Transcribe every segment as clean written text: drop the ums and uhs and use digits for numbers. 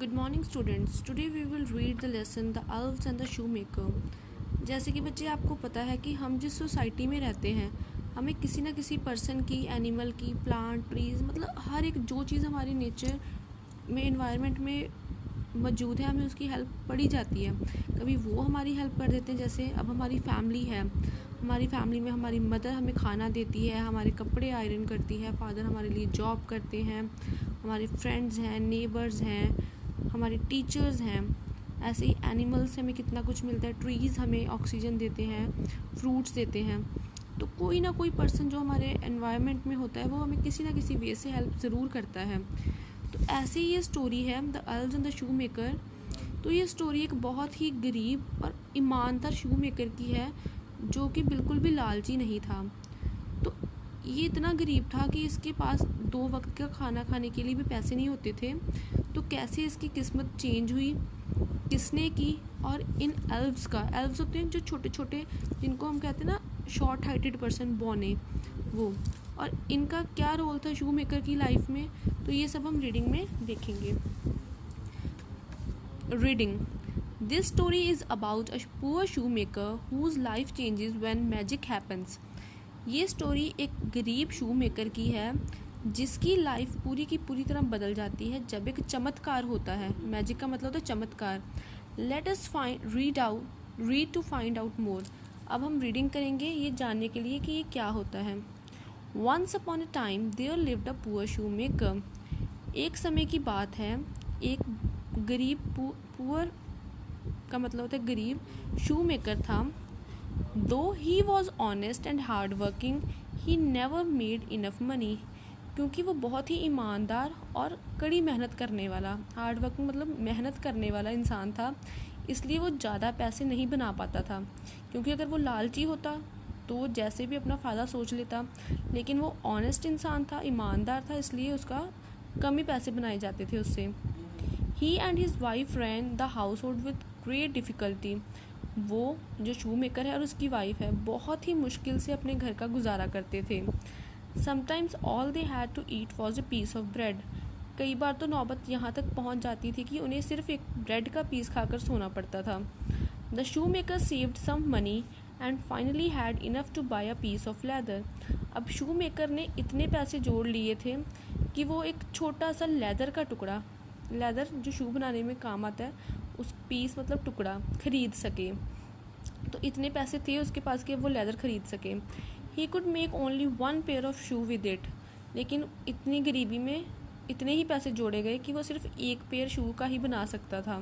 Good morning students. Today we will read the lesson The Elves and the Shoemaker. जैसे कि बच्चे आपको पता है कि हम जिस सोसाइटी में रहते हैं हमें किसी ना किसी पर्सन की, एनिमल की, प्लांट, ट्रीज मतलब हर एक जो चीज़ हमारी नेचर में, इन्वायरमेंट में मौजूद है हमें उसकी हेल्प पड़ी जाती है। कभी वो हमारी हेल्प कर देते हैं, जैसे अब हमारी फैमिली है, हमारी फैमिली में हमारी मदर हमें खाना देती है, हमारे कपड़े आयरन करती है, फादर हमारे लिए जॉब करते हैं, हमारे फ्रेंड्स हैं, नेबर्स हैं, हमारे टीचर्स हैं। ऐसे ही एनिमल्स से हमें कितना कुछ मिलता है, ट्रीज़ हमें ऑक्सीजन देते हैं, फ्रूट्स देते हैं। तो कोई ना कोई पर्सन जो हमारे एनवायरनमेंट में होता है वो हमें किसी ना किसी वे से हेल्प ज़रूर करता है। तो ऐसे ही ये स्टोरी है the elves and the shoe maker. तो ये स्टोरी एक बहुत ही गरीब और ईमानदार शू मेकर की है जो कि बिल्कुल भी लालची नहीं था। तो ये इतना गरीब था कि इसके पास 2 वक्त का खाना खाने के लिए भी पैसे नहीं होते थे। तो कैसे इसकी किस्मत चेंज हुई, किसने की, और इन एल्व्स का, एल्व्स होते हैं जो छोटे छोटे, जिनको हम कहते हैं ना शॉर्ट हाइटेड पर्सन, बौने, वो, और इनका क्या रोल था शू मेकर की लाइफ में, तो ये सब हम रीडिंग में देखेंगे। Reading. This story is about a poor shoe maker whose life changes when magic happens. ये स्टोरी एक गरीब शू मेकर की है जिसकी लाइफ पूरी की पूरी तरह बदल जाती है जब एक चमत्कार होता है। मैजिक का मतलब होता है चमत्कार। Let us read to find out more. अब हम रीडिंग करेंगे ये जानने के लिए कि ये क्या होता है। Once upon a time there lived a poor shoe maker. एक समय की बात है, एक गरीब, पुअर का मतलब होता है गरीब, शू मेकर था। दो he was honest and hard working he never made enough money. क्योंकि वो बहुत ही ईमानदार और कड़ी मेहनत करने वाला, हार्ड वर्किंग मतलब मेहनत करने वाला इंसान था, इसलिए वो ज़्यादा पैसे नहीं बना पाता था। क्योंकि अगर वो लालची होता तो वो जैसे भी अपना फ़ायदा सोच लेता, लेकिन वो ऑनेस्ट इंसान था, ईमानदार था, इसलिए उसका कम ही पैसे बनाए जाते थे उससे। He and his wife ran the household with great difficulty. वो जो शू मेकर है और उसकी वाइफ है बहुत ही मुश्किल से अपने घर का गुजारा करते थे। Sometimes all they had to eat was a piece of bread. कई बार तो नौबत यहाँ तक पहुँच जाती थी कि उन्हें सिर्फ एक ब्रेड का पीस खाकर सोना पड़ता था। The shoe maker saved some money and finally had enough to buy a piece of leather. अब शू मेकर ने इतने पैसे जोड़ लिए थे कि वो एक छोटा सा लेदर का टुकड़ा, लेदर जो शू बनाने में काम आता है, उस पीस मतलब टुकड़ा खरीद सके। तो इतने पैसे थे उसके पास कि वो लेदर खरीद सके। He could make only 1 pair of shoe with it. लेकिन इतनी गरीबी में इतने ही पैसे जोड़े गए कि वो सिर्फ एक पेयर शू का ही बना सकता था।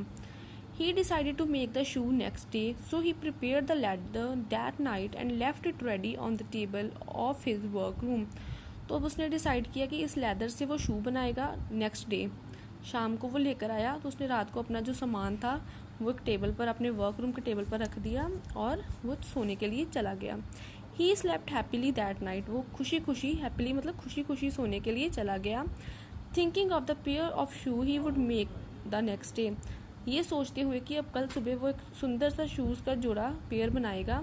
He decided to make the shoe next day, so he prepared the leather that night and left it ready on the table of his work room. तो अब उसने डिसाइड किया कि इस लेदर से वो शू बनाएगा। नेक्स्ट डे शाम को वो लेकर आया, तो उसने रात को अपना जो सामान था वो एक टेबल पर, अपने वर्क रूम के टेबल पर रख दिया और वो सोने के लिए चला गया। He slept happily that night. वो खुशी खुशी, हैप्पीली मतलब खुशी खुशी सोने के लिए चला गया। Thinking of the pair of shoe he would make the next day. ये सोचते हुए कि अब कल सुबह वो एक सुंदर सा शूज़ का जोड़ा पेयर बनाएगा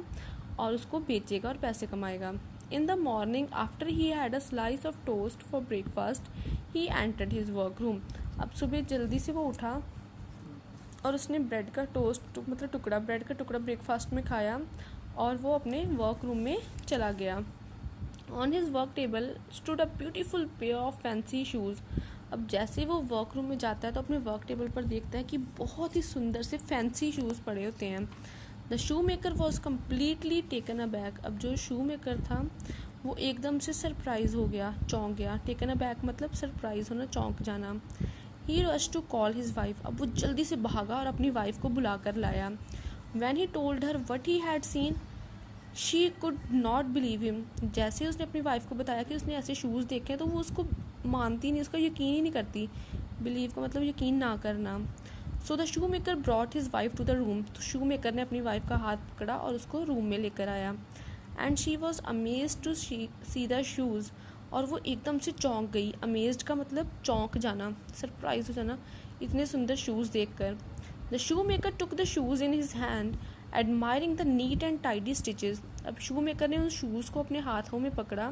और उसको बेचेगा और पैसे कमाएगा। In the morning after he had a slice of toast for breakfast he entered his work room. अब सुबह जल्दी से वो उठा और उसने ब्रेड का टोस्ट मतलब टुकड़ा, ब्रेड का टुकड़ा ब्रेकफास्ट में खाया और वो अपने वर्क रूम में चला गया। On his work table stood a beautiful pair of fancy shoes. अब जैसे वो वर्क रूम में जाता है तो अपने वर्क टेबल पर देखता है कि बहुत ही सुंदर से फैंसी शूज़ पड़े होते हैं। The shoe maker was completely taken a back. अब जो शू मेकर था वो एकदम से सरप्राइज हो गया, चौंक गया। टेकन अ बैक मतलब सरप्राइज होना, चौंक जाना। He rush to call his wife. अब वो जल्दी से भागा और अपनी वाइफ को बुला कर लाया। When he told her what he had seen she could not believe him. जैसे उसने अपनी वाइफ को बताया कि उसने ऐसे शूज़ देखे हैं तो वो उसको मानती नहीं, उसका यकीन ही नहीं करती। बिलीव का मतलब यकीन ना करना। So the shoe maker brought his wife to the room. तो शू मेकर ने अपनी वाइफ का हाथ पकड़ा और उसको रूम में लेकर आया। And she was amazed to see the shoes. और वो एकदम से चौंक गई। अमेज्ड का मतलब चौंक जाना, सरप्राइज हो जाना इतने सुंदर शूज़ देखकर। The shoe maker took the shoes in his hand admiring the neat and tidy stitches. अब शू मेकर ने उन शूज़ को अपने हाथों में पकड़ा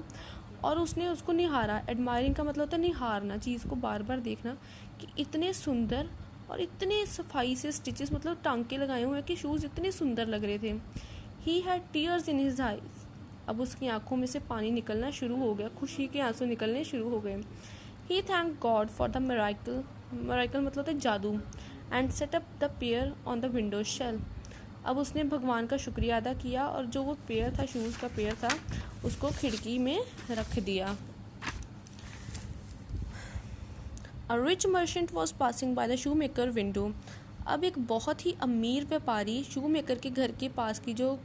और उसने उसको निहारा। एडमायरिंग का मतलब होता है निहारना, चीज़ को बार बार देखना कि इतने सुंदर और इतने सफाई से स्टिचेस मतलब टांके लगाए हुए हैं कि शूज़ इतने सुंदर लग रहे थे। He had tears in his eyes, अब उसकी आंखों में से पानी निकलना शुरू हो गया, खुशी के आंसू निकलने शुरू हो गए। He thank God for the miracle, miracle मतलब होता है जादू, and set up the pair on the window sill, अब उसने भगवान का शुक्रिया अदा किया और जो वो पेयर था, शूज़ का पेयर था, उसको खिड़की में रख दिया। A rich merchant was passing by the shoe maker window, अब एक बहुत ही अमीर व्यापारी शू मेकर के घर के पास की जो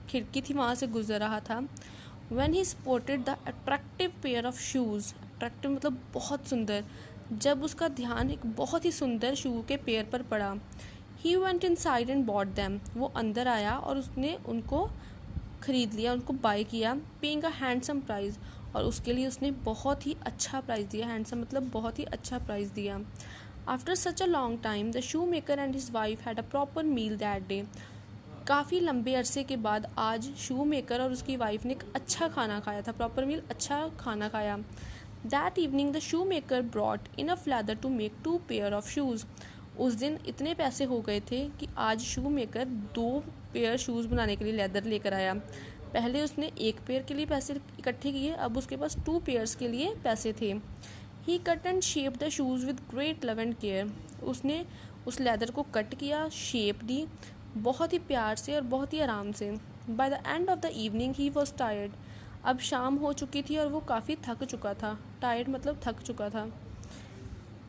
खिड़की थी वहाँ से गुजर रहा था। When he spotted the attractive pair of shoes, attractive मतलब बहुत सुंदर, जब उसका ध्यान एक बहुत ही सुंदर शू के पेयर पर पड़ा। He went inside and bought them, वो अंदर आया और उसने उनको खरीद लिया, उनको बाय किया, पेइंग अ हैंडसम प्राइस, और उसके लिए उसने बहुत ही अच्छा प्राइस दिया। हैंडसम मतलब बहुत ही अच्छा प्राइस दिया। After such a long time the shoe maker and his wife had a proper meal that day, काफ़ी लंबे अरसे के बाद आज शू मेकर और उसकी वाइफ ने एक अच्छा खाना खाया था, प्रॉपर मील, अच्छा खाना खाया। That evening the shoe maker brought enough leather to make 2 pair of shoes, उस दिन इतने पैसे हो गए थे कि आज शू मेकर 2 पेयर शूज़ बनाने के लिए लेदर लेकर आया। पहले उसने 1 पेयर के लिए पैसे इकट्ठे किए, अब उसके पास 2 पेयर्स के लिए पैसे थे। He cut and shape the shoes with great love and care, उसने उस लेदर को कट किया, शेप दी बहुत ही प्यार से और बहुत ही आराम से। By the end of the evening he was tired, अब शाम हो चुकी थी और वो काफ़ी थक चुका था। टायर्ड मतलब थक चुका था।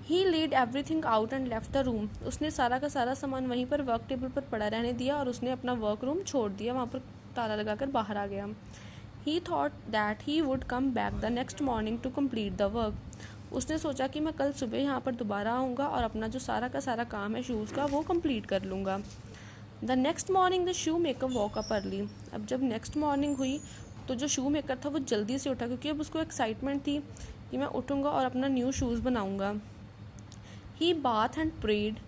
He laid everything out and left the room, उसने सारा का सारा सामान वहीं पर वर्क टेबल पर पड़ा रहने दिया और उसने अपना वर्क रूम छोड़ दिया, वहाँ पर ताला लगाकर बाहर आ गया। He thought that he would come back the next morning to complete the work, उसने सोचा कि मैं कल सुबह यहाँ पर दोबारा आऊँगा और अपना जो सारा का सारा काम है शूज़ का वो कम्प्लीट कर लूँगा। The next morning the shoe maker walk up early, अब जब नेक्स्ट मॉर्निंग हुई तो जो शू मेकर था वो जल्दी से उठा, क्योंकि अब उसको एक्साइटमेंट थी कि मैं उठूँगा और अपना न्यू शूज़ बनाऊँगा। He bath and prayed,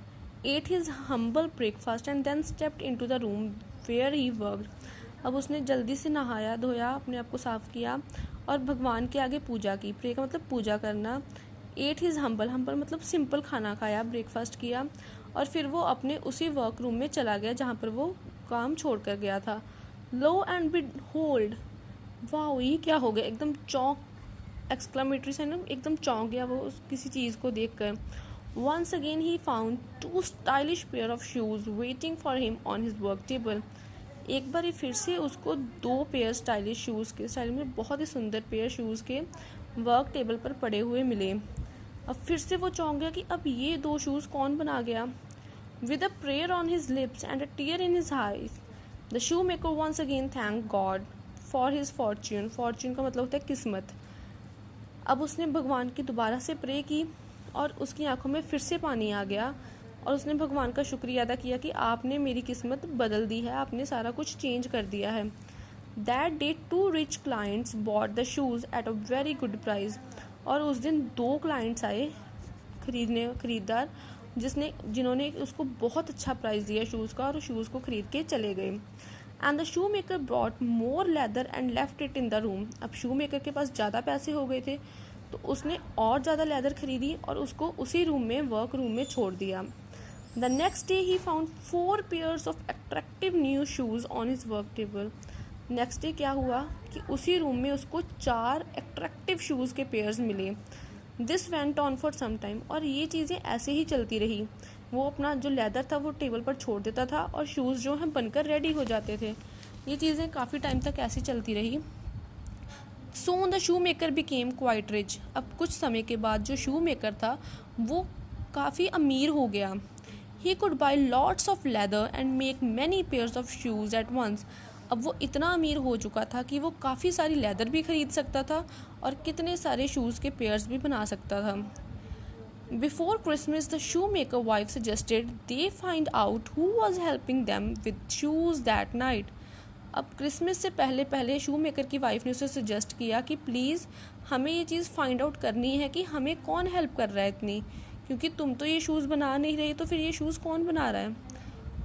ate his humble breakfast and then stepped into the room where he worked, अब उसने जल्दी से नहाया धोया, अपने आप को साफ़ किया और भगवान के आगे पूजा की। प्रे का मतलब पूजा करना। एट हिज हम्बल, हम्बल मतलब सिंपल खाना खाया, ब्रेकफास्ट किया और फिर वो अपने उसी वर्क रूम में चला गया जहाँ पर वो काम छोड़ कर गया था। लो एंड बी होल्ड, वाह ये क्या हो गया, एकदम चौंक, एक्सक्लामेटरी साइन, एकदम चौंक गया वो किसी चीज़ को देखकर। Once again he found 2 stylish pair of shoes waiting for him on his work table, एक बार फिर से उसको 2 पेयर स्टाइलिश शूज़ के, स्टाइल में बहुत ही सुंदर पेयर शूज़ के वर्क टेबल पर पड़े हुए मिले। अब फिर से वो चौंक गया कि अब ये 2 शूज़ कौन बना गया। With a prayer on his lips and a tear in his eyes the shoe maker once again thank God for his fortune, fortune का मतलब होता है किस्मत। अब उसने भगवान की दोबारा से प्रे की और उसकी आंखों में फिर से पानी आ गया और उसने भगवान का शुक्रिया अदा किया कि आपने मेरी किस्मत बदल दी है, आपने सारा कुछ चेंज कर दिया है। That day 2 rich clients bought the shoes at a very good price, और उस दिन 2 क्लाइंट्स आए खरीदार जिन्होंने उसको बहुत अच्छा प्राइस दिया शूज़ का और शूज़ को खरीद के चले गए। And the shoe maker brought more leather and left it in the room, अब शू मेकर के पास ज़्यादा पैसे हो गए थे तो उसने और ज़्यादा लेदर खरीदी और उसको उसी रूम में, वर्क रूम में छोड़ दिया। The next day he found 4 pairs of attractive new shoes on his work table, next day क्या हुआ कि उसी रूम में उसको 4 अट्रैक्टिव शूज़ के पेयर्स मिले। This went on for some time, और ये चीज़ें ऐसे ही चलती रही। वो अपना जो लेदर था वो टेबल पर छोड़ देता था और शूज़ जो हैं बनकर रेडी हो जाते थे। ये चीज़ें काफ़ी टाइम तक ऐसी चलती रही। Soon the shoe maker became quite rich, अब कुछ समय के बाद जो शू मेकर था वो काफ़ी अमीर हो गया। He could buy lots of leather and make many pairs of shoes at once, अब वो इतना अमीर हो चुका था कि वो काफ़ी सारी लेदर भी खरीद सकता था और कितने सारे शूज़ के पेयर्स भी बना सकता था। Before Christmas the shoe maker wife suggested they find out who was helping them with shoes that night, अब क्रिसमस से पहले पहले शू मेकर की वाइफ ने उसे सजेस्ट किया कि प्लीज़ हमें ये चीज़ फाइंड आउट करनी है कि हमें कौन हेल्प कर रहा है इतनी, क्योंकि तुम तो ये शूज़ बना नहीं रही तो फिर ये शूज़ कौन बना रहा है।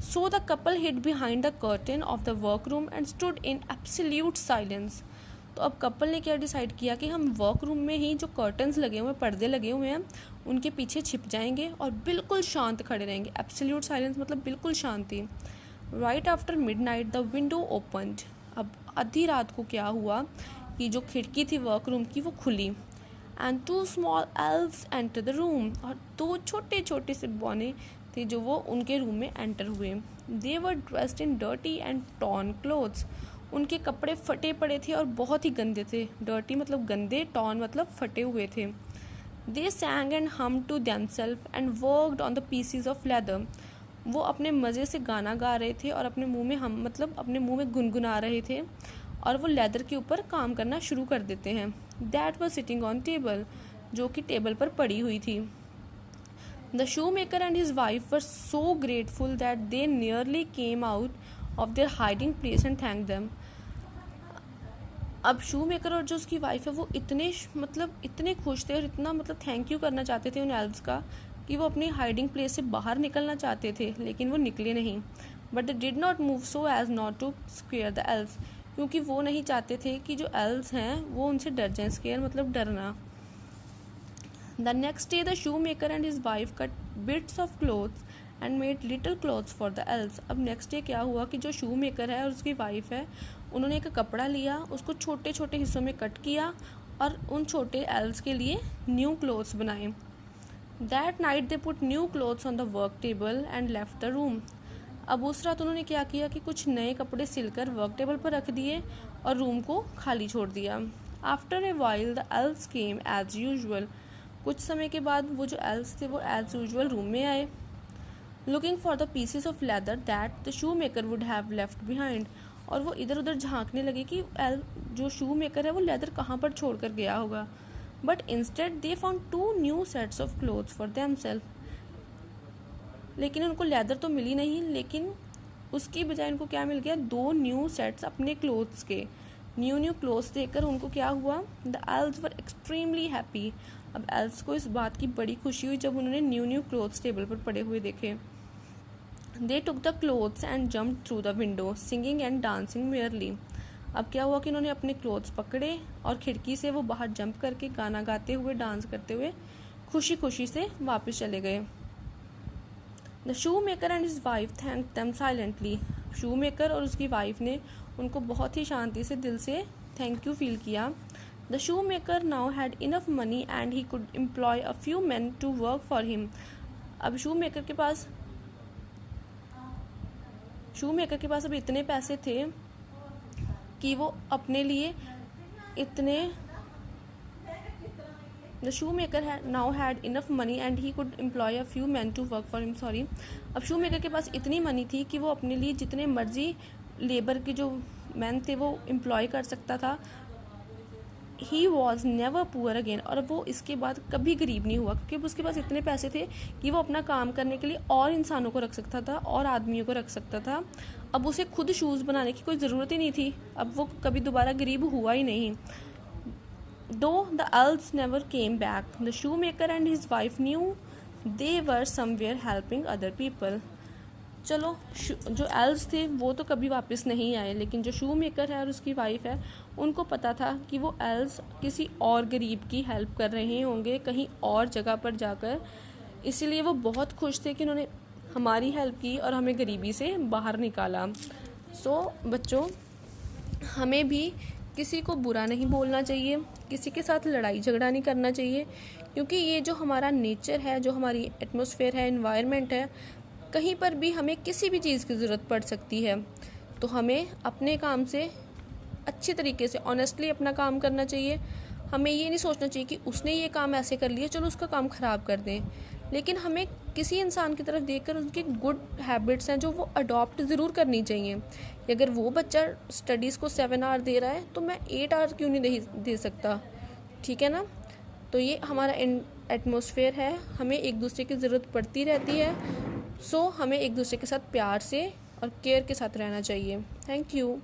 So the couple hid behind the curtain of the workroom and stood in absolute silence. तो अब कपल ने क्या डिसाइड किया कि हम वर्क रूम में ही जो कर्टन्स लगे हुए हैं, पर्दे लगे हुए हैं, उनके पीछे छिप जाएंगे और बिल्कुल शांत खड़े रहेंगे। एब्सोल्यूट साइलेंस मतलब बिल्कुल शांति। Right after midnight the window opened. अब आधी रात को क्या हुआ कि जो खिड़की थी वर्क रूम की वो खुली, and 2 small elves enter the room. और 2 छोटे छोटे से बौने थे जो वो उनके रूम में एंटर हुए। They were dressed in dirty and torn clothes. उनके कपड़े फटे पड़े थे और बहुत ही गंदे थे। डर्टी मतलब गंदे, टॉर्न मतलब फटे हुए थे। They sang and hum to themselves and worked on the pieces of leather. वो अपने मज़े से गाना गा रहे थे और अपने मुंह में हम मतलब अपने मुंह में गुनगुना रहे थे और वो लेदर के ऊपर काम करना शुरू कर देते हैं। That was sitting on table, जो कि टेबल पर पड़ी हुई थी। The shoe maker and his wife were so grateful that they nearly came out of their hiding place and thank them. अब शू मेकर और जो उसकी वाइफ है वो इतने खुश थे और इतना थैंक यू करना चाहते थे उन एल्व्स का कि वो अपनी हाइडिंग प्लेस से बाहर निकलना चाहते थे, लेकिन वो निकले नहीं। But they did not move so as not to scare the elves, क्योंकि वो नहीं चाहते थे कि जो एल्व्स हैं वो उनसे डर जाएं। स्केयर मतलब डरना। The next day the shoe maker and his wife cut bits of clothes and made little clothes for the elves. अब नेक्स्ट डे क्या हुआ कि जो शू मेकर है और उसकी वाइफ है, उन्होंने एक कपड़ा लिया, उसको छोटे छोटे हिस्सों में कट किया और उन छोटे एल्व्स के लिए न्यू क्लोथ्स बनाए। That night they put new clothes on the work table and left the room. अब उस रात उन्होंने क्या किया कि कुछ नए कपड़े सिलकर वर्क टेबल पर रख दिए और रूम को खाली छोड़ दिया। After a while the elves came as usual. कुछ समय के बाद वो जो एल्व्स थे वो एज यूजुअल रूम में आए, looking for the pieces of leather that the shoe maker would have left behind. और वो इधर उधर झांकने लगे कि जो शू मेकर है वो लेदर कहाँ पर छोड़ कर गया होगा। But instead they found 2 new sets of clothes for themselves. लेकिन उनको लेदर तो मिली नहीं, लेकिन उसकी बजाय उनको क्या मिल गया, 2 न्यू सेट्स अपने क्लोथ्स के। न्यू क्लोथ्स देखकर उनको क्या हुआ, the elves were extremely happy. अब एल्व्स को इस बात की बड़ी खुशी हुई जब उन्होंने न्यू क्लोथ्स टेबल पर पड़े हुए देखे। They took the clothes and jump through the window singing and dancing merrily. अब क्या हुआ कि उन्होंने अपने क्लोथ्स पकड़े और खिड़की से वो बाहर जंप करके गाना गाते हुए, डांस करते हुए खुशी खुशी से वापस चले गए। The shoe maker and his wife thank them silently. Shoe maker और उसकी वाइफ ने उनको बहुत ही शांति से दिल से थैंक यू फील किया। The shoe maker now had enough money and he could employ a few man to work for him. अब शू मेकर के पास अब इतने पैसे थे कि वो अपने लिए इतने the shoe maker now had enough money and he could employ a few man to work for him. Sorry, अब शू मेकर के पास इतनी मनी थी कि वो अपने लिए जितने मर्जी लेबर के जो मैन थे वो एम्प्लॉय कर सकता था। He was never poor again. और वो इसके बाद कभी गरीब नहीं हुआ, क्योंकि उसके पास इतने पैसे थे कि वो अपना काम करने के लिए और इंसानों को रख सकता था और आदमियों को रख सकता था। अब उसे खुद शूज़ बनाने की कोई ज़रूरत ही नहीं थी। अब वो कभी दोबारा गरीब हुआ ही नहीं। दो the elves never came back, the shoe maker and his wife new they were somewhere helping other people. चलो, जो एल्व्स थे वो तो कभी वापस नहीं आए, लेकिन जो शू मेकर है और उसकी वाइफ है उनको पता था कि वो एल्व्स किसी और गरीब की हेल्प कर रहे होंगे कहीं और जगह पर जाकर। इसीलिए वो बहुत खुश थे कि उन्होंने हमारी हेल्प की और हमें गरीबी से बाहर निकाला। सो बच्चों, हमें भी किसी को बुरा नहीं बोलना चाहिए, किसी के साथ लड़ाई झगड़ा नहीं करना चाहिए, क्योंकि ये जो हमारा नेचर है, जो हमारी एटमॉस्फेयर है, एनवायरनमेंट है, कहीं पर भी हमें किसी भी चीज़ की ज़रूरत पड़ सकती है। तो हमें अपने काम से अच्छे तरीके से ऑनेस्टली अपना काम करना चाहिए। हमें ये नहीं सोचना चाहिए कि उसने ये काम ऐसे कर लिया, चलो उसका काम ख़राब कर दें। लेकिन हमें किसी इंसान की तरफ देखकर उसके गुड हैबिट्स हैं जो वो अडॉप्ट ज़रूर करनी चाहिए। अगर वो बच्चा स्टडीज़ को 7 आवर दे रहा है तो मैं 8 आवर क्यों नहीं दे सकता, ठीक है ना। तो ये हमारा एटमॉस्फेयर है, हमें एक दूसरे की ज़रूरत पड़ती रहती है। सो हमें एक दूसरे के साथ प्यार से और केयर के साथ रहना चाहिए। Thank you.